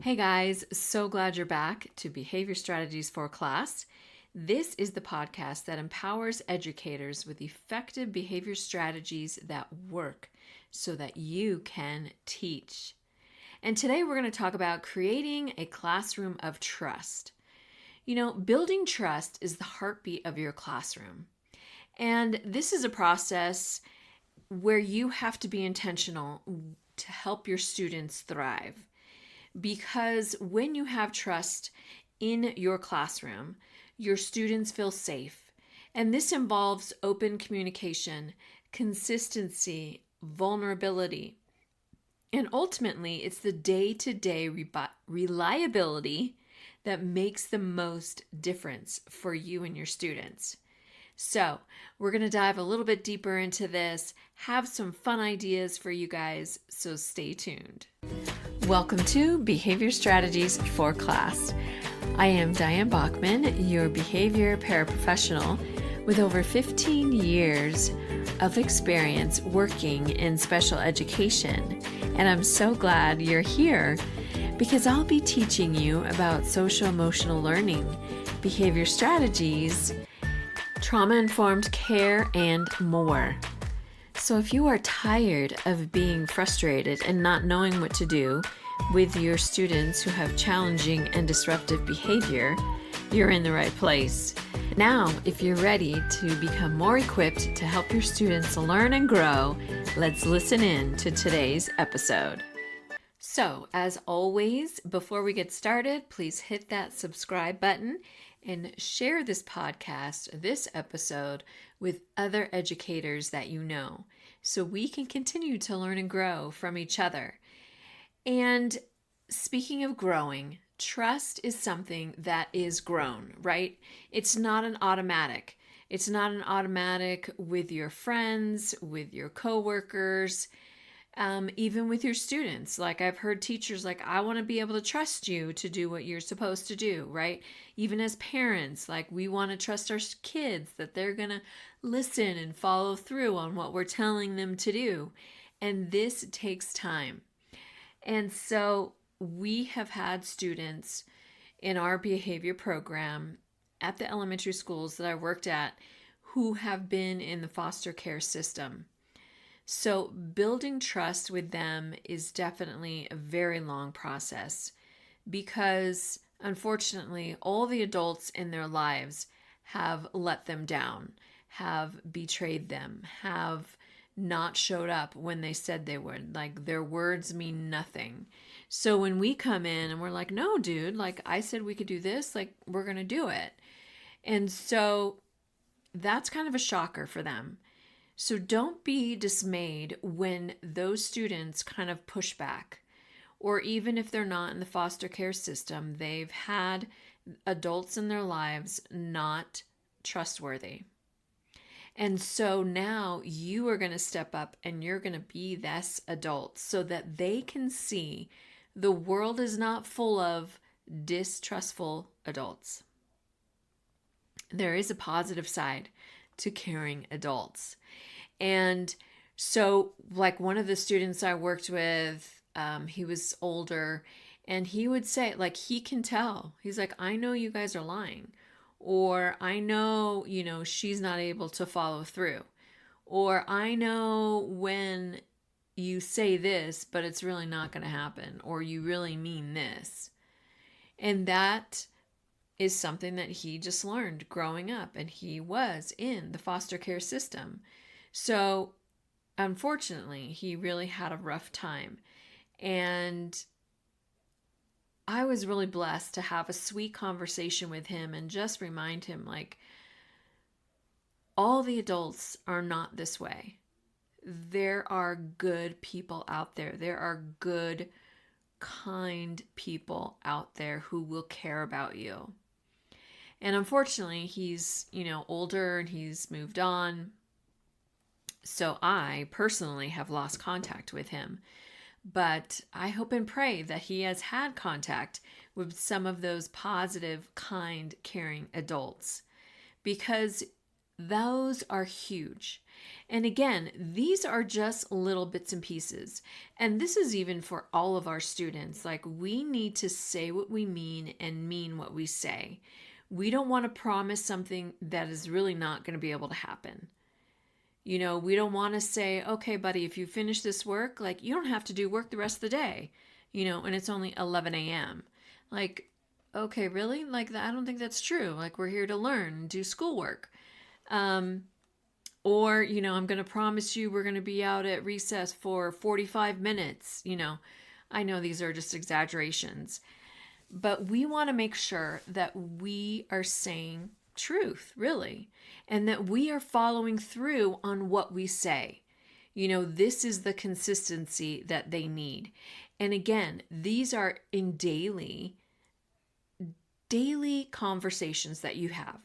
Hey guys, so glad you're back to Behavior Strategies for Class. This is the podcast that empowers educators with effective behavior strategies that work so that you can teach. And today we're going to talk about creating a classroom of trust. Building trust is the heartbeat of your classroom. And this is a process where you have to be intentional to help your students thrive. Because when you have trust in your classroom, your students feel safe. And this involves open communication, consistency, vulnerability. And ultimately, it's the day-to-day reliability that makes the most difference for you and your students. So we're going to dive a little bit deeper into this, have some fun ideas for you guys, so stay tuned. Welcome to Behavior Strategies for Class. I am Diane Bachman, your behavior paraprofessional with over 15 years of experience working in special education. And I'm so glad you're here because I'll be teaching you about social-emotional learning, behavior strategies, trauma-informed care, and more. So if you are tired of being frustrated and not knowing what to do with your students who have challenging and disruptive behavior, you're in the right place. Now, if you're ready to become more equipped to help your students learn and grow, let's listen in to today's episode. So, as always, before we get started, please hit that subscribe button and share this podcast, this episode, with other educators that you know, so we can continue to learn and grow from each other. And speaking of growing, trust is something that is grown, right? It's not an automatic. It's not an automatic with your friends, with your coworkers, even with your students. Like I've heard teachers like, I want to be able to trust you to do what you're supposed to do, right? Even as parents, like we want to trust our kids that they're going to listen and follow through on what we're telling them to do. And this takes time. And so we have had students in our behavior program at the elementary schools that I worked at who have been in the foster care system. So building trust with them is definitely a very long process because unfortunately all the adults in their lives have let them down, have betrayed them, have not showed up when they said they would. Like their words mean nothing. So when we come in and we're like, no, dude, like I said we could do this, like we're going to do it. And so that's kind of a shocker for them. So don't be dismayed when those students kind of push back, or even if they're not in the foster care system, they've had adults in their lives not trustworthy. And so now you are going to step up and you're going to be this adult so that they can see the world is not full of distrustful adults. There is a positive side to caring adults. And so like one of the students I worked with, he was older and he would say, like, he can tell. He's like, I know you guys are lying. Or I know, she's not able to follow through. Or I know when you say this, but it's really not going to happen. Or you really mean this. And that is something that he just learned growing up. And he was in the foster care system. So unfortunately, he really had a rough time. And I was really blessed to have a sweet conversation with him and just remind him, like, all the adults are not this way. There are good people out there. There are good, kind people out there who will care about you. And unfortunately, he's, older and he's moved on. So I personally have lost contact with him. But I hope and pray that he has had contact with some of those positive, kind, caring adults because those are huge. And again, these are just little bits and pieces. And this is even for all of our students. Like, we need to say what we mean and mean what we say. We don't want to promise something that is really not going to be able to happen. We don't want to say, okay, buddy, if you finish this work, like, you don't have to do work the rest of the day, and it's only 11 a.m. Like, okay, really? Like, I don't think that's true. Like, we're here to learn and do schoolwork. Or, I'm going to promise you we're going to be out at recess for 45 minutes. I know these are just exaggerations, but we want to make sure that we are saying truth, really, and that we are following through on what we say. This is the consistency that they need. And again, these are in daily conversations that you have.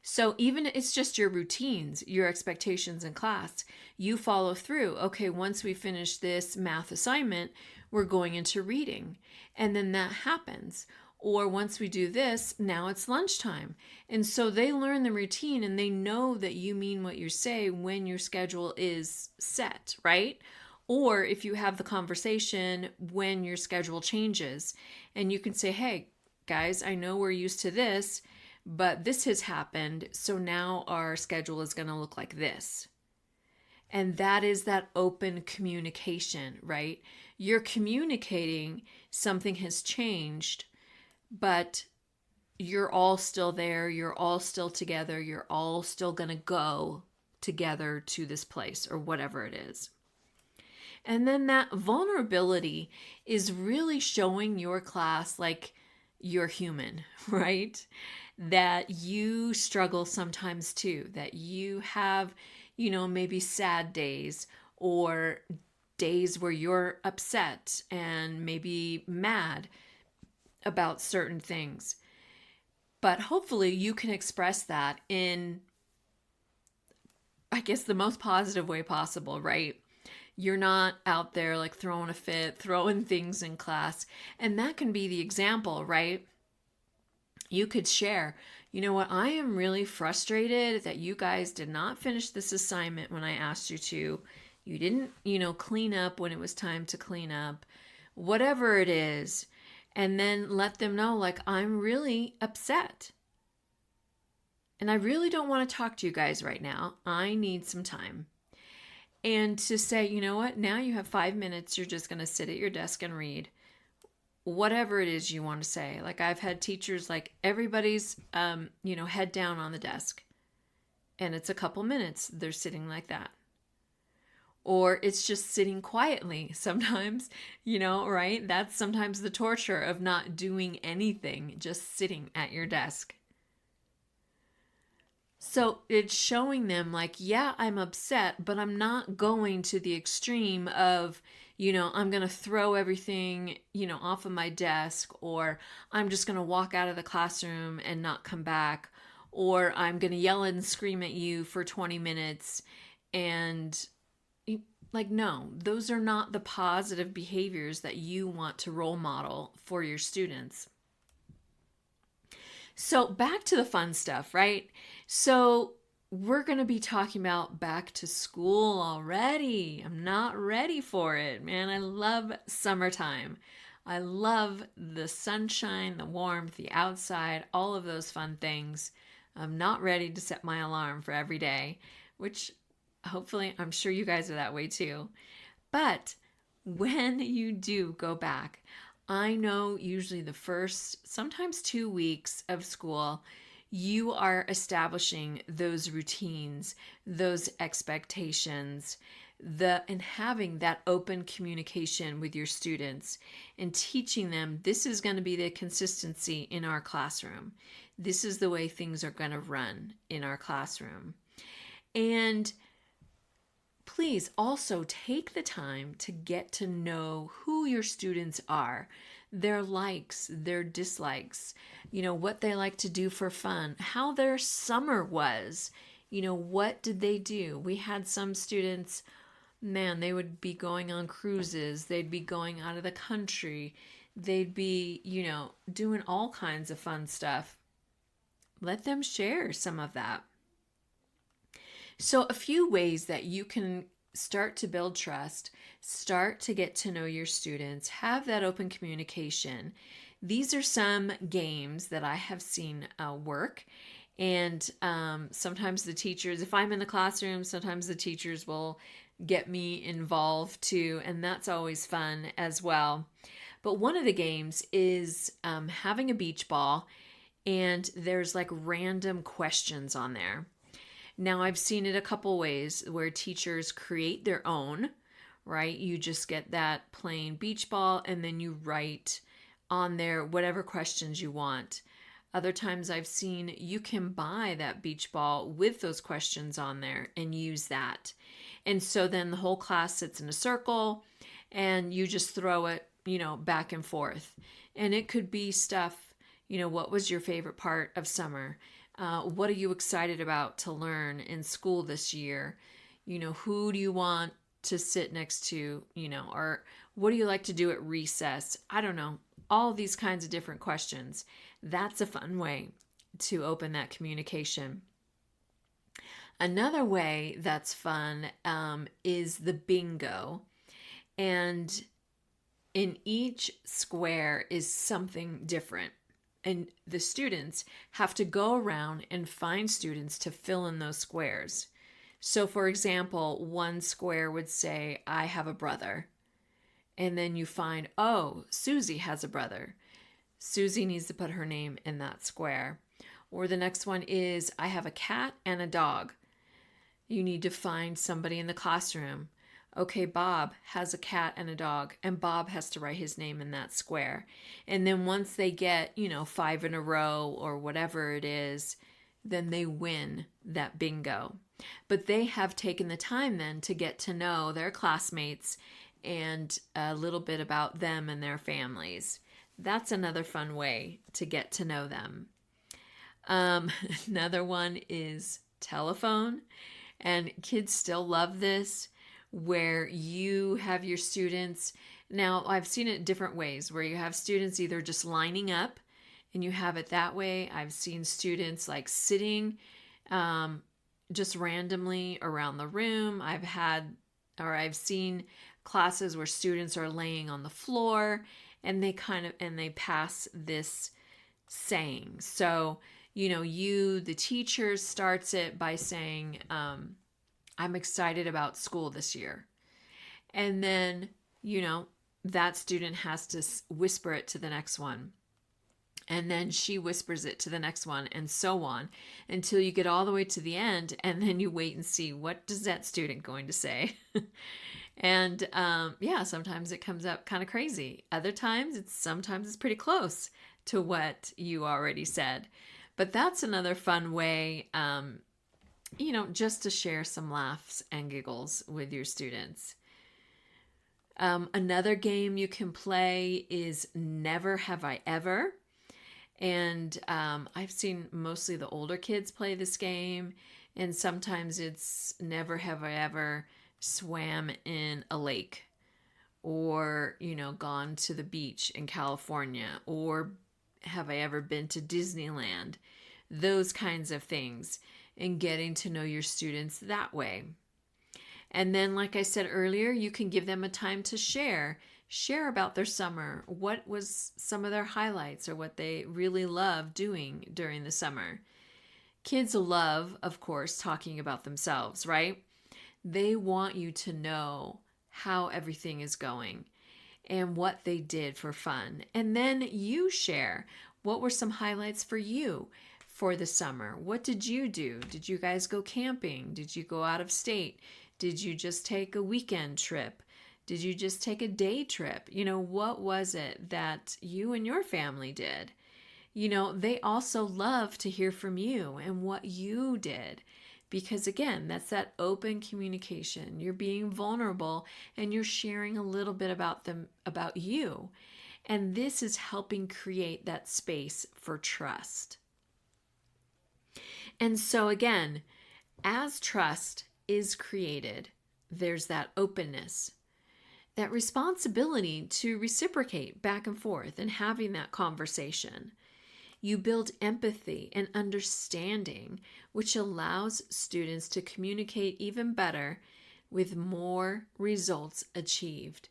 So even it's just your routines, your expectations in class, you follow through. Okay, once we finish this math assignment, we're going into reading. And then that happens. Or once we do this, now it's lunchtime. And so they learn the routine and they know that you mean what you say when your schedule is set, right? Or if you have the conversation when your schedule changes and you can say, hey, guys, I know we're used to this, but this has happened, so now our schedule is going to look like this. And that is that open communication, right? You're communicating something has changed, but you're all still there, you're all still together, you're all still going to go together to this place or whatever it is. And then that vulnerability is really showing your class like you're human, right? That you struggle sometimes too, that you have, maybe sad days or days where you're upset and maybe mad about certain things. But hopefully you can express that in, I guess, the most positive way possible, right? You're not out there like throwing a fit, throwing things in class. And that can be the example, right? You could share, I am really frustrated that you guys did not finish this assignment when I asked you to. You didn't, clean up when it was time to clean up, whatever it is. And then let them know, like, I'm really upset. And I really don't want to talk to you guys right now. I need some time. And to say, you know what, now you have 5 minutes. You're just going to sit at your desk and read. Whatever it is you want to say. Like, I've had teachers, like, everybody's, head down on the desk. And it's a couple minutes. They're sitting like that. Or it's just sitting quietly sometimes, right? That's sometimes the torture of not doing anything, just sitting at your desk. So it's showing them like, yeah, I'm upset, but I'm not going to the extreme of, I'm going to throw everything, off of my desk, or I'm just going to walk out of the classroom and not come back, or I'm going to yell and scream at you for 20 minutes. And like, no, those are not the positive behaviors that you want to role model for your students. So back to the fun stuff, right? So we're going to be talking about back to school already. I'm not ready for it, man. I love summertime. I love the sunshine, the warmth, the outside, all of those fun things. I'm not ready to set my alarm for every day, which hopefully I'm sure you guys are that way too. But when you do go back, I know usually the first, sometimes 2 weeks of school, you are establishing those routines, those expectations, and having that open communication with your students and teaching them this is going to be the consistency in our classroom. This is the way things are going to run in our classroom. And please also take the time to get to know who your students are, their likes, their dislikes, what they like to do for fun, how their summer was, what did they do? We had some students, man, they would be going on cruises, they'd be going out of the country, they'd be, doing all kinds of fun stuff. Let them share some of that. So, a few ways that you can start to build trust, start to get to know your students, have that open communication. These are some games that I have seen work. And sometimes the teachers, if I'm in the classroom, sometimes the teachers will get me involved too. And that's always fun as well. But one of the games is having a beach ball, and there's like random questions on there. Now, I've seen it a couple ways where teachers create their own, right? You just get that plain beach ball and then you write on there whatever questions you want. Other times I've seen you can buy that beach ball with those questions on there and use that. And so then the whole class sits in a circle and you just throw it, back and forth. And it could be stuff, what was your favorite part of summer? What are you excited about to learn in school this year? Who do you want to sit next to, or what do you like to do at recess? I don't know. All these kinds of different questions. That's a fun way to open that communication. Another way that's fun is the bingo. And in each square is something different. And the students have to go around and find students to fill in those squares. So, for example, one square would say, I have a brother. And then you find, oh, Susie has a brother. Susie needs to put her name in that square. Or the next one is, I have a cat and a dog. You need to find somebody in the classroom. Okay, Bob has a cat and a dog, and Bob has to write his name in that square. And then once they get, 5 in a row or whatever it is, then they win that bingo. But they have taken the time then to get to know their classmates and a little bit about them and their families. That's another fun way to get to know them. Another one is telephone, and kids still love this, where you have your students. Now, I've seen it different ways, where you have students either just lining up and you have it that way. I've seen students like sitting just randomly around the room. I've seen classes where students are laying on the floor and they pass this saying. So, the teacher starts it by saying, I'm excited about school this year. And then, that student has to whisper it to the next one. And then she whispers it to the next one, and so on, until you get all the way to the end. And then you wait and see, what does that student going to say? And sometimes it comes up kind of crazy. Other times it's pretty close to what you already said. But that's another fun way, just to share some laughs and giggles with your students. Another game you can play is Never Have I Ever. And I've seen mostly the older kids play this game. And sometimes it's Never Have I Ever swam in a lake, or, gone to the beach in California, or have I ever been to Disneyland? Those kinds of things, and getting to know your students that way. And then, like I said earlier, you can give them a time to share about their summer. What was some of their highlights, or what they really love doing during the summer? Kids love, of course, talking about themselves, right? They want you to know how everything is going and what they did for fun. And then you share, what were some highlights for you for the summer? What did you do? Did you guys go camping? Did you go out of state? Did you just take a weekend trip? Did you just take a day trip? What was it that you and your family did? They also love to hear from you and what you did. Because again, that's that open communication. You're being vulnerable and you're sharing a little bit about you. And this is helping create that space for trust. And so again, as trust is created, there's that openness, that responsibility to reciprocate back and forth and having that conversation. You build empathy and understanding, which allows students to communicate even better with more results achieved.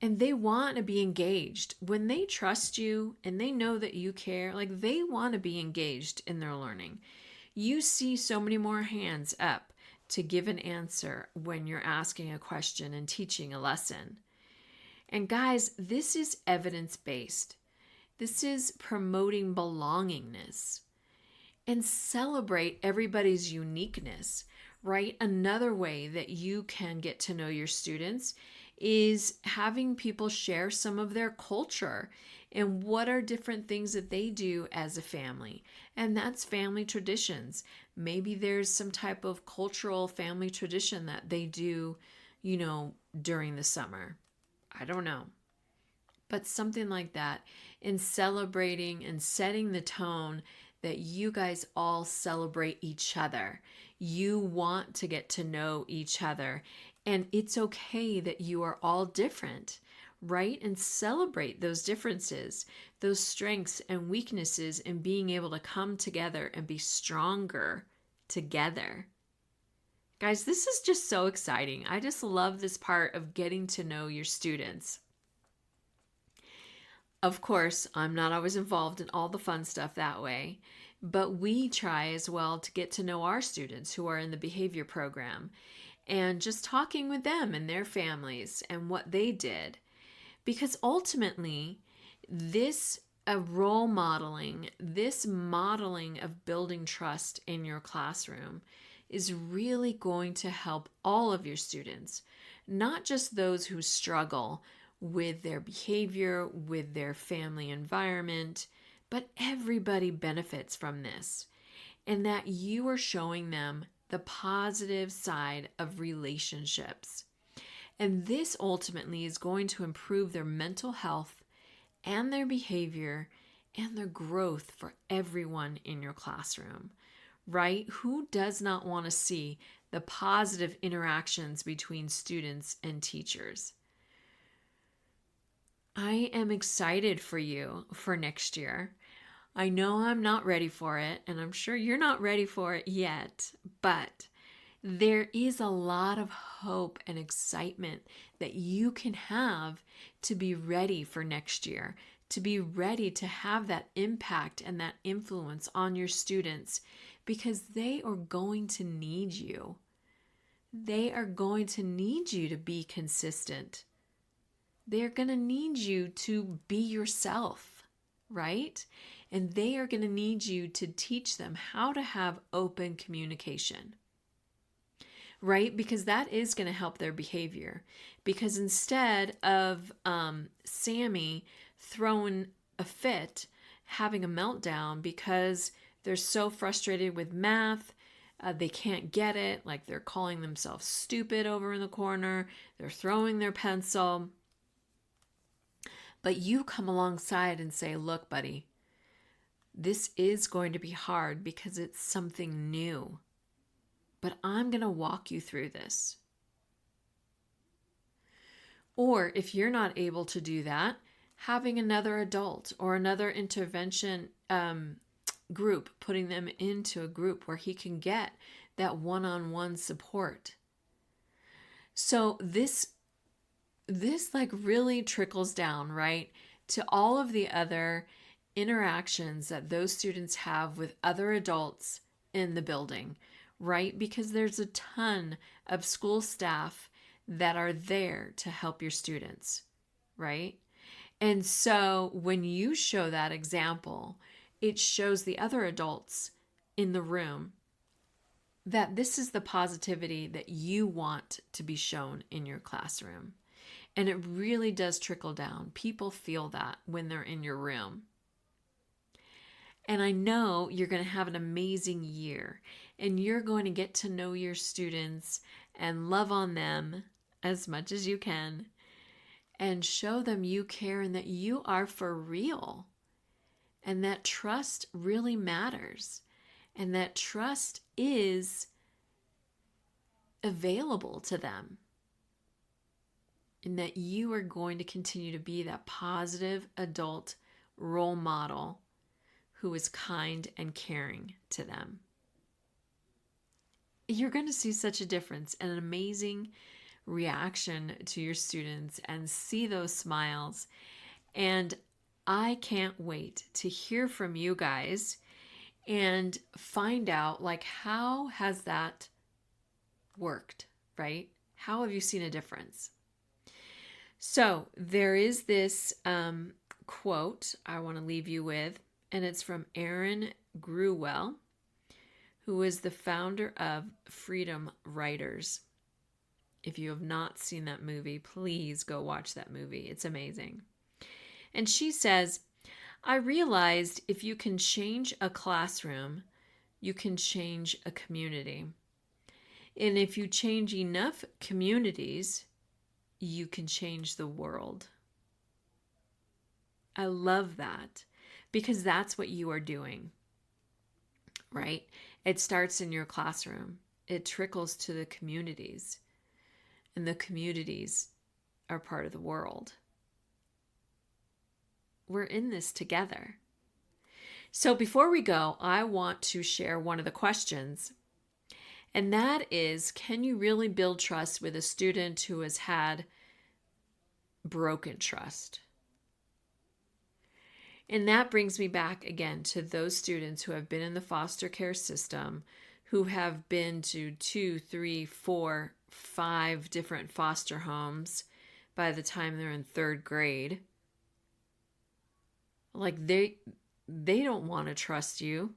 And they want to be engaged. When they trust you and they know that you care, like they want to be engaged in their learning. You see so many more hands up to give an answer when you're asking a question and teaching a lesson. And guys, this is evidence-based. This is promoting belongingness and celebrate everybody's uniqueness, right? Another way that you can get to know your students is having people share some of their culture and what are different things that they do as a family. And that's family traditions. Maybe there's some type of cultural family tradition that they do, during the summer. I don't know. But something like that, in celebrating and setting the tone that you guys all celebrate each other. You want to get to know each other, and it's okay that you are all different, right? And celebrate those differences, those strengths and weaknesses, and being able to come together and be stronger together. Guys, this is just so exciting. I just love this part of getting to know your students. Of course, I'm not always involved in all the fun stuff that way, but we try as well to get to know our students who are in the behavior program and just talking with them and their families and what they did. Because ultimately, this role modeling, this modeling of building trust in your classroom is really going to help all of your students, not just those who struggle with their behavior, with their family environment, but everybody benefits from this. And that you are showing them the positive side of relationships. And this ultimately is going to improve their mental health and their behavior and their growth for everyone in your classroom, right? Who does not want to see the positive interactions between students and teachers? I am excited for you for next year. I know I'm not ready for it, and I'm sure you're not ready for it yet, but there is a lot of hope and excitement that you can have to be ready for next year, to be ready to have that impact and that influence on your students, because they are going to need you. They are going to need you to be consistent. They're going to need you to be yourself, right? And they are going to need you to teach them how to have open communication, right? Because that is going to help their behavior. Because instead of Sammy throwing a fit, having a meltdown because they're so frustrated with math, they can't get it, like they're calling themselves stupid over in the corner, they're throwing their pencil. But you come alongside and say, look, buddy, this is going to be hard because it's something new, but I'm going to walk you through this. Or if you're not able to do that, having another adult or another intervention group, putting them into a group where he can get that one-on-one support. So this like really trickles down, right, to all of the other interactions that those students have with other adults in the building, right? Because there's a ton of school staff that are there to help your students, right? And so when you show that example, it shows the other adults in the room that this is the positivity that you want to be shown in your classroom. And it really does trickle down. People feel that when they're in your room. And I know you're going to have an amazing year, and you're going to get to know your students and love on them as much as you can and show them you care and that you are for real, and that trust really matters, and that trust is available to them, and that you are going to continue to be that positive adult role model who is kind and caring to them. You're going to see such a difference and an amazing reaction to your students and see those smiles. And I can't wait to hear from you guys and find out, like, how has that worked, right? How have you seen a difference? So there is this quote I want to leave you with, and it's from Aaron Gruwell, who is the founder of Freedom Writers. If you have not seen that movie, please go watch that movie. It's amazing. And she says, I realized if you can change a classroom, you can change a community. And if you change enough communities, you can change the world. I love that because that's what you are doing, right? It starts in your classroom. It trickles to the communities, and the communities are part of the world. We're in this together. So before we go, I want to share one of the questions, and that is, can you really build trust with a student who has had broken trust? And that brings me back again to those students who have been in the foster care system, who have been to 2, 3, 4, 5 different foster homes by the time they're in 3rd grade. Like they don't want to trust you.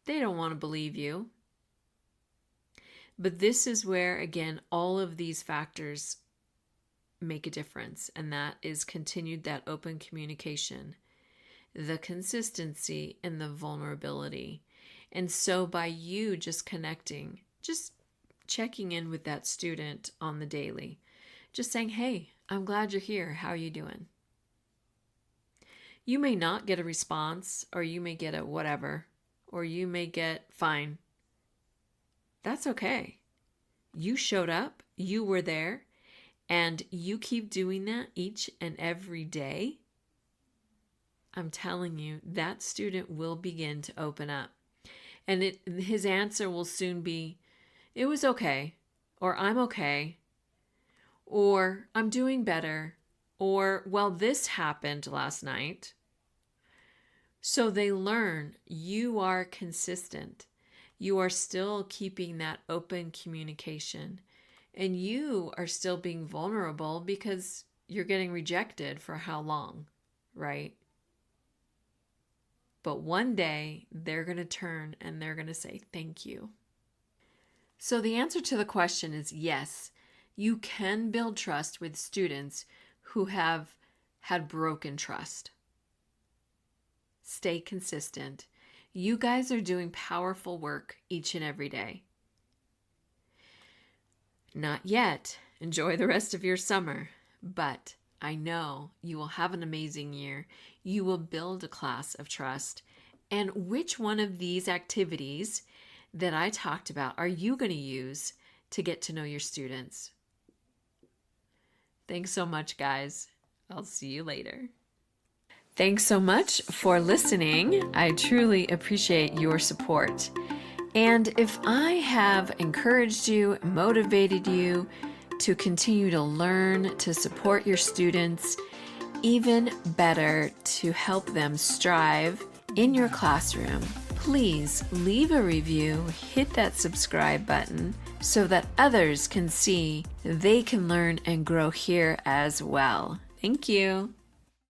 They don't want to believe you. But this is where, again, all of these factors make a difference. And that is continued, that open communication, the consistency, and the vulnerability. And so by you just connecting, just checking in with that student on the daily, just saying, hey, I'm glad you're here. How are you doing? You may not get a response, or you may get a whatever, or you may get fine. That's okay. You showed up, you were there, and you keep doing that each and every day. I'm telling you, that student will begin to open up. And his answer will soon be, it was okay, or I'm okay, or I'm doing better, or, well, this happened last night. So they learn you are consistent. You are still keeping that open communication. And you are still being vulnerable because you're getting rejected for how long, right? But one day they're going to turn and they're going to say, thank you. So the answer to the question is yes, you can build trust with students who have had broken trust. Stay consistent. You guys are doing powerful work each and every day. Not yet. Enjoy the rest of your summer. But I know you will have an amazing year. You will build a class of trust. And which one of these activities that I talked about are you going to use to get to know your students? Thanks so much, guys. I'll see you later. Thanks so much for listening. I truly appreciate your support. And if I have encouraged you, motivated you to continue to learn, to support your students, even better, to help them strive in your classroom, please leave a review, hit that subscribe button so that others can see they can learn and grow here as well. Thank you.